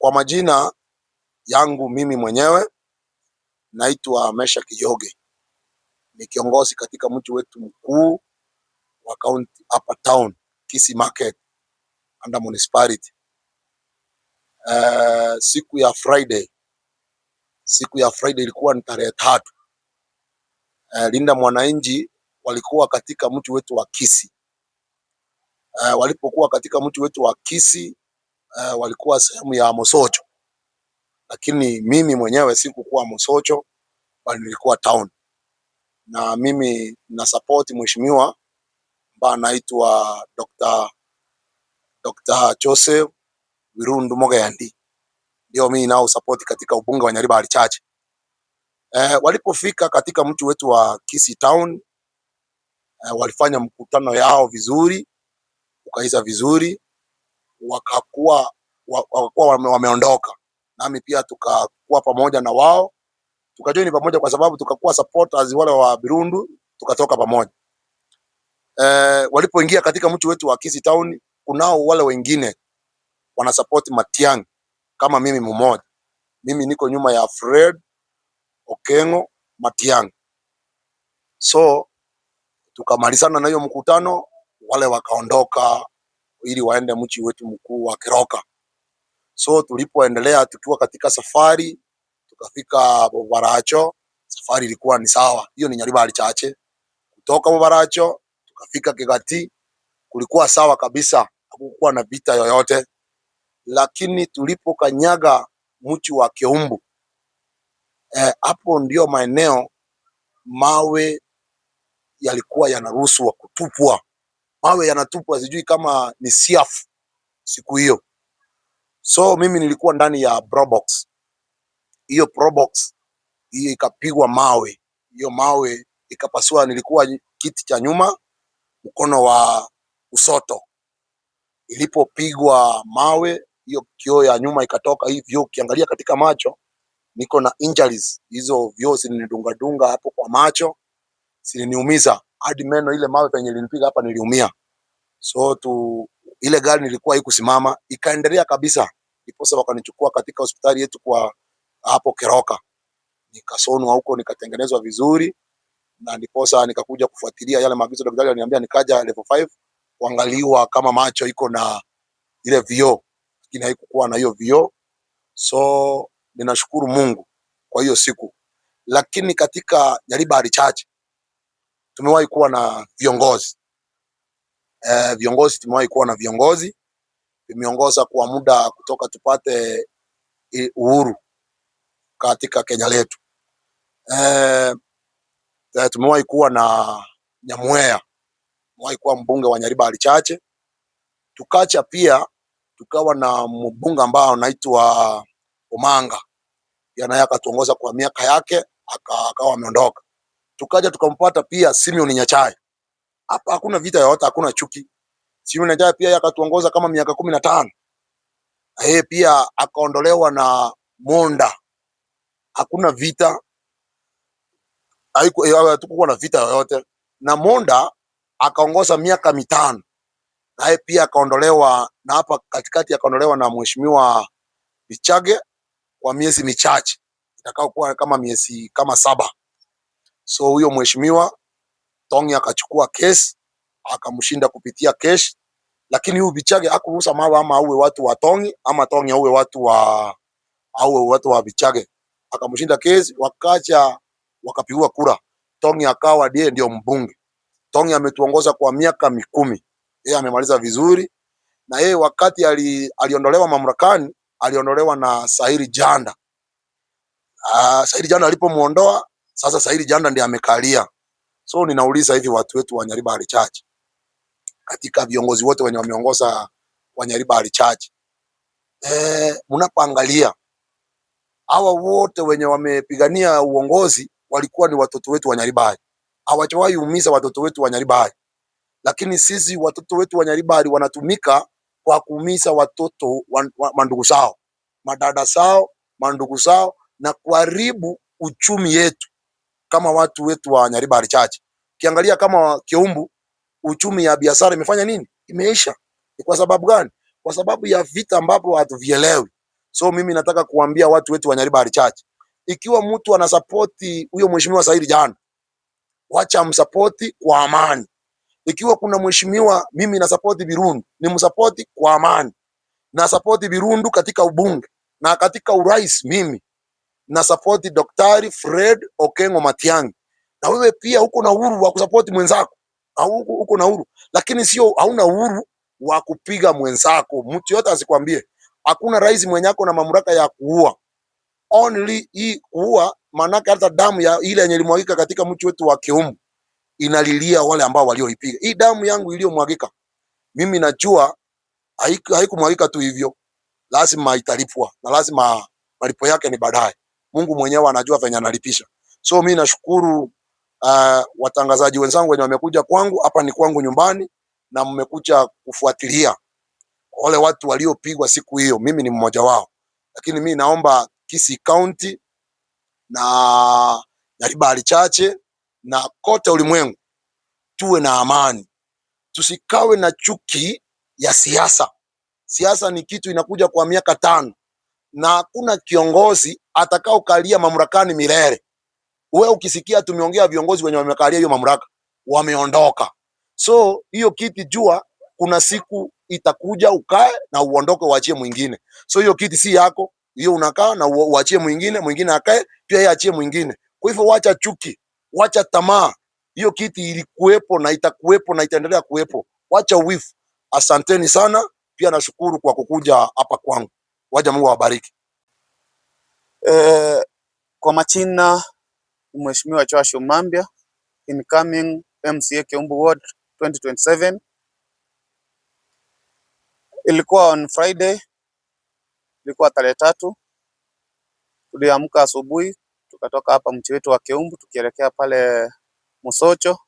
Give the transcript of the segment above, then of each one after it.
Kwa majina yangu mimi mwenyewe naitwa Meshack Kijoge. Ni kiongozi katika mji wetu mkuu wa county hapa town, Kisii Market under municipality. Siku ya Friday ilikuwa ni tarehe 3. Linda Mwananchi walikuwa katika mji wetu wa Kisii. Walipokuwa katika mji wetu wa Kisii, walikuwa sehemu ya Mosocho. Lakini mimi mwenyewe sikukuwa Mosocho, bali nilikuwa town. Na mimi na support mheshimiwa ambaye anaitwa Dr. Joseph Wirundu Mogayandi. Ndio mimi nao support katika ubunge wa Nyaribari Chache. Walipofika katika mji wetu wa Kisii town, walifanya mkutano yao vizuri, ukaisha vizuri, wakakuwa wameondoka. Nami pia tukakuwa pamoja na wao, tukajoin pamoja kwa sababu tukakuwa supporters wale wa Wirundu, tukatoka pamoja. Walipoingia katika mji wetu wa Kisii town, kunao wale wengine wana support Matiang'i kama mimi mmoja. Mimi niko nyuma ya Fred Okengo Matiang'i. So tukamalizana na hiyo mkutano, wale wakaondoka ili waende mji wetu mkuu wa Keroka. So tulipoendelea tukiwa katika safari, tukafika Baracho. Safari ilikuwa ni sawa. Hiyo ni Nyaribari Chache. Kutoka Baracho tukafika Kigati, kulikuwa sawa kabisa, hakukuwa na vita yoyote. Lakini tulipokanyaga mji wa Keumbu, hapo ndio maeneo mawe yalikuwa yanaruhusiwa kutupwa. Mawe yanatupwa, sijui kama ni siafu siku hiyo. So mimi nilikuwa ndani ya probox. Hiyo probox hiyo ikapigwa mawe. Hiyo mawe ikapasua, nilikuwa kiti cha nyuma mkono wa usoto. Ilipopigwa mawe, hiyo kioo ya nyuma ikatoka hivyo, ukiangalia katika macho niko na injuries. Hizo vioo zilinidunga dunga hapo kwa macho, ziliniumiza hadi meno. Ile mawe penye ilinipiga hapa niliumia. So ile gari nilikuwa haikusimama, ikaendelea kabisa. Ndiposa wakanichukua katika hospitali yetu kwa hapo Keroka. Nikasonwa huko, nikatengenezwa vizuri, na ndiposa nikakuja kufuatilia yale maagizo daktari aliniambia, nikaja level 5 kuangaliwa kama macho iko na ile vioo, lakini haikukuwa na hiyo vioo. So ninashukuru Mungu kwa hiyo siku. Lakini katika Nyaribari Chache tumewahi kuwa na viongozi. Tumewahi kuwa na viongozi. Tumeongoza kwa muda kutoka tupate uhuru katika Kenya letu. Tumewahi kuwa na Nyamweya, tumewahi kuwa mbunge wa Nyaribari Chache. Tukacha pia tukawa na mbunge ambao anaitwa Omanga. Naye akatuongoza kwa miaka yake, akawa ameondoka. Tukaja tukampata pia Simeon Nyachae. Hapa hakuna vita yoyote, hakuna chuki. Simeon Nyachae pia akatuongoza kama miaka 15. Yeye pia akaondolewa na Monda. Hakuna vita. Hatukuwa na vita yoyote. Na Monda akaongoza miaka 5. Na yeye pia akaondolewa, na hapa katikati akaondolewa na mheshimiwa Bichage kwa miezi michache. Itakao kuwa kama miezi kama 7. So huyo mheshimiwa Tongi akachukua kesi, akamshinda kupitia kesi. Lakini huyu Bichage hakuruhusa mawe ama auwe watu wa Tongi, ama Tongi auwe watu wa Bichage. Akamshinda kesi, wakacha wakapigwa kura. Tongi akawa ndio mbunge. Tongi ametuongoza kwa miaka 10. Yeye amemaliza vizuri. Na yeye wakati aliondolewa mamlakani, aliondolewa na Sahiri Janda. Sahiri Janda alipomuondoa, sasa Sahiri Janda ndiye amekalia. So ninauliza hivi, watu wetu wa Nyaribari Chache, katika viongozi wote wenye wameongoza wa Nyaribari Chache, mnapoangalia hawa wote wenye wamepigania uongozi walikuwa ni watoto wetu wa Nyaribari. Hawajawahi umiza watoto wetu wa Nyaribari. Lakini sisi watoto wetu wa Nyaribari wanatumika kwa kuumiza watoto mandugu zao, madada zao, mandugu zao, na kuharibu uchumi yetu kama watu wetu wa Nyaribari Chache. Ukiangalia kama Keumbu, uchumi ya biashara imefanya nini? Imeisha. Ni kwa sababu gani? Kwa sababu ya vita ambapo hatuvielewi. So mimi nataka kuambia watu wetu wa Nyaribari Church, ikiwa mtu anasapoti huyo mheshimiwa Said jana, wacha msapoti kwa amani. Ikiwa kuna mheshimiwa mimi nasapoti Birundu, ni msapoti kwa amani. Na sapoti Birundu katika ubunge na katika urais, mimi na sapoti Daktari Fred Okengo Matiang'i. Na wewe pia uko na uhuru wa kusapoti mwenzako, uko na uhuru, lakini sio hauna uhuru wa kupiga mwenzako. Mtu yote asikwambie, hakuna rais mwenye ako na mamlaka ya kuua. Only hii kuua, maanake hata damu ya ile yenye ilimwagika katika mtu wetu wa Keumbu inalilia wale ambao walioipiga. Hii damu yangu iliyomwagika, mimi najua haikumwagika tu hivyo, lazima italipwa na lazima malipo yake ni baadaye. Mungu mwenyewe anajua venye analipisha. So mimi nashukuru watangazaji wenzangu wenye wamekuja kwangu, hapa ni kwangu nyumbani, na mmekuja kufuatilia wale watu waliopigwa siku hiyo. Mimi ni mmoja wao, lakini mimi naomba Kisii County na Nyaribari Chache na kote ulimwengu tuwe na amani, tusikawe na chuki ya siasa. Siasa ni kitu inakuja kwa miaka 5 na hakuna kiongozi atakao kalia mamlakani milele. Wewe ukisikia tumeongea viongozi wenye wamekalia hiyo mamlaka wameondoka, so hiyo kiti jua kuna siku itakuja ukae na uondoke uachie mwingine. So hiyo kiti si yako, hiyo unakaa na uachie mwingine, mwingine akae pia yeye achie mwingine. Kwa hivyo wacha chuki, wacha tamaa. Hiyo kiti ilikuwepo na itakuwepo na itaendelea kuwepo. Wacha wifu. Asanteni sana, pia nashukuru kwa kukuja hapa kwangu. Waja Mungu awabariki. Kwa majina Mheshimiwa Joash Omambia, incoming MCA Keumbu Ward 2027. Ilikuwa on Friday, ilikuwa tarehe 3. Tuliamka asubuhi, tukatoka hapa mji wetu wa Keumbu tukielekea pale Musocho,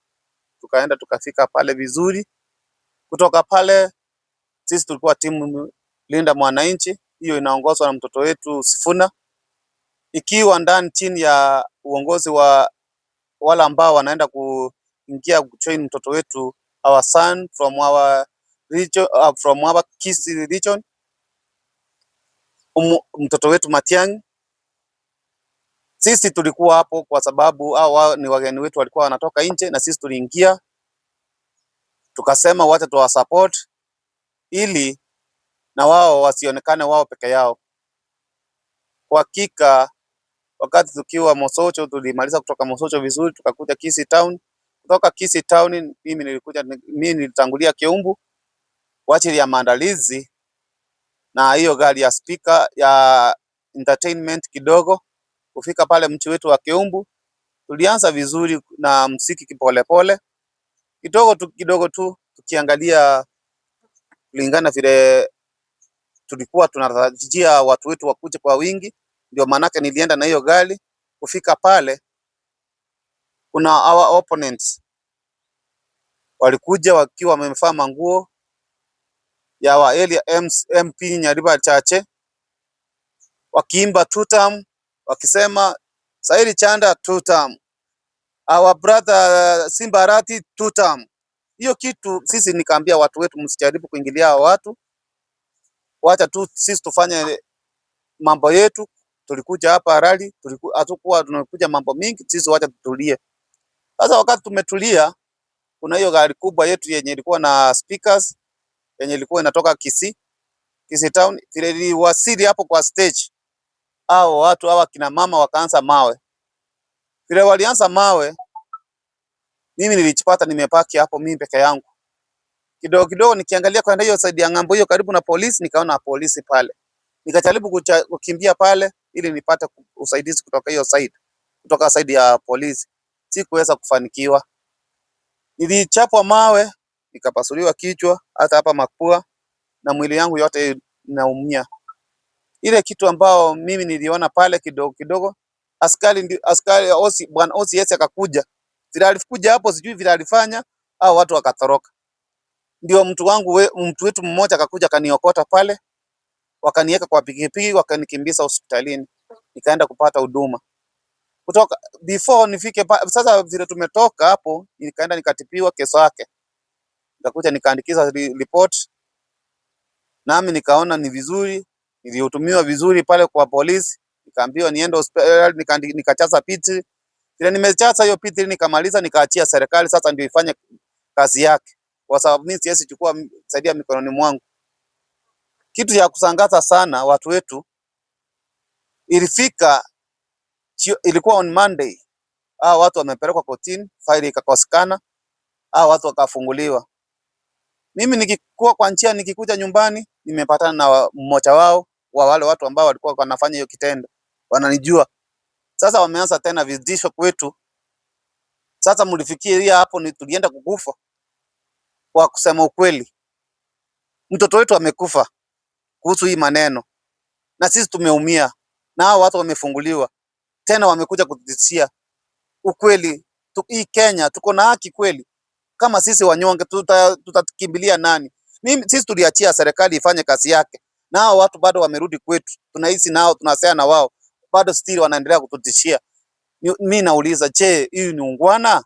tukaenda tukafika pale vizuri. Kutoka pale sisi tulikuwa timu Linda Mwananchi, hiyo inaongozwa na mtoto wetu Sifuna, ikiwa ndani chini ya uongozi wa wale ambao wanaenda kuingia kujoin mtoto wetu, our son from our region, from our Kisii region, mtoto wetu Matiang'i. Sisi tulikuwa hapo kwa sababu wao ni wageni wetu, walikuwa wanatoka nje na sisi tuliingia, tukasema wacha tuwa support ili na wao wasionekane wao peke yao. Kwa hakika wakati tukiwa Musocho, tulimaliza kutoka Musocho vizuri, tukakuja Kisii Town. Kutoka Kisii Town mimi nilitangulia Keumbu kwa ajili ya maandalizi na hiyo gari ya speaker ya entertainment kidogo. Kufika pale mji wetu wa Keumbu, tulianza vizuri na muziki kipolepole kidogo tu tukiangalia kulingana vile tulikuwa tunatarajia watu wetu wakuje kwa wingi. Ndio maanake nilienda na hiyo gari. Kufika pale, kuna our opponents walikuja wakiwa wamevaa manguo ya wa area MP Nyaribari Chache, wakiimba two-term, wakisema Said Chanda two-term, our brother Simba Arati two-term. Hiyo kitu sisi nikaambia watu wetu msijaribu kuingilia hao watu, wacha tu sisi tufanye mambo yetu. Tulikuja hapa rally, hatukuwa tunakuja mambo mingi, sisi wacha tutulie. Sasa wakati tumetulia, kuna hiyo gari kubwa yetu yenye ilikuwa na speakers yenye ilikuwa inatoka Kisii Town, vile iliwasili hapo kwa stage, hao watu hawa kina mama wakaanza mawe. Vile walianza mawe, mimi nilijipata nimepaki hapo mimi peke yangu. Kidogo nikiangalia kwa hiyo side ya ng'ambo hiyo karibu na polisi, nikaona polisi pale. Nikajaribu kukimbia pale ili nipate usaidizi kutoka hiyo side, kutoka side ya polisi. Sikuweza kufanikiwa. Nilichapwa mawe, nikapasuliwa kichwa, hata hapa mapua, na mwili yangu yote inaumia. Ile kitu ambao mimi niliona pale kidogo, askari bwana OCS akakuja. Vile alikuja hapo sijui vile alifanya au watu wakatoroka. Ndio mtu wetu mmoja akakuja kaniokota pale, wakaniweka kwa pikipiki, wakanikimbiza hospitalini. Nikaenda kupata huduma. Kutoka before nifike sasa vile tumetoka hapo, nikaenda nikatipiwa kesho yake. Nikakuja nikaandikiza report. Nami nikaona ni vizuri Nilihutumiwa vizuri pale kwa polisi, nikaambiwa niende hospitali, nikachaza P3. Ile nimechaza hiyo P3 nikamaliza, nikaachia serikali sasa ndio ifanye kazi yake, kwa sababu mimi siwezi chukua saidia mikononi mwangu. Kitu ya kusangaza sana watu wetu, ilikuwa on Monday, watu wamepelekwa kotini, faili ikakosekana, watu wakafunguliwa. Mimi nikikuwa kwa njia, nikikuja nyumbani nimepatana na mmoja wao wa wale watu ambao walikuwa wanafanya hiyo kitendo, wananijua. Sasa wameanza tena vitisho kwetu. Sasa mlifikiria hapo ni tulienda kukufa? Kwa kusema ukweli, mtoto wetu amekufa kuhusu hii maneno, na sisi tumeumia, na hao watu wamefunguliwa tena, wamekuja kututishia. Ukweli hii Kenya tuko na haki kweli? Kama sisi wanyonge tutakimbilia nani? Sisi tuliachia serikali ifanye kazi yake, na hao watu bado wamerudi kwetu, tunaishi nao, tunasea na wao, bado still wanaendelea kututishia. Mimi nauliza, je, hii ni ungwana?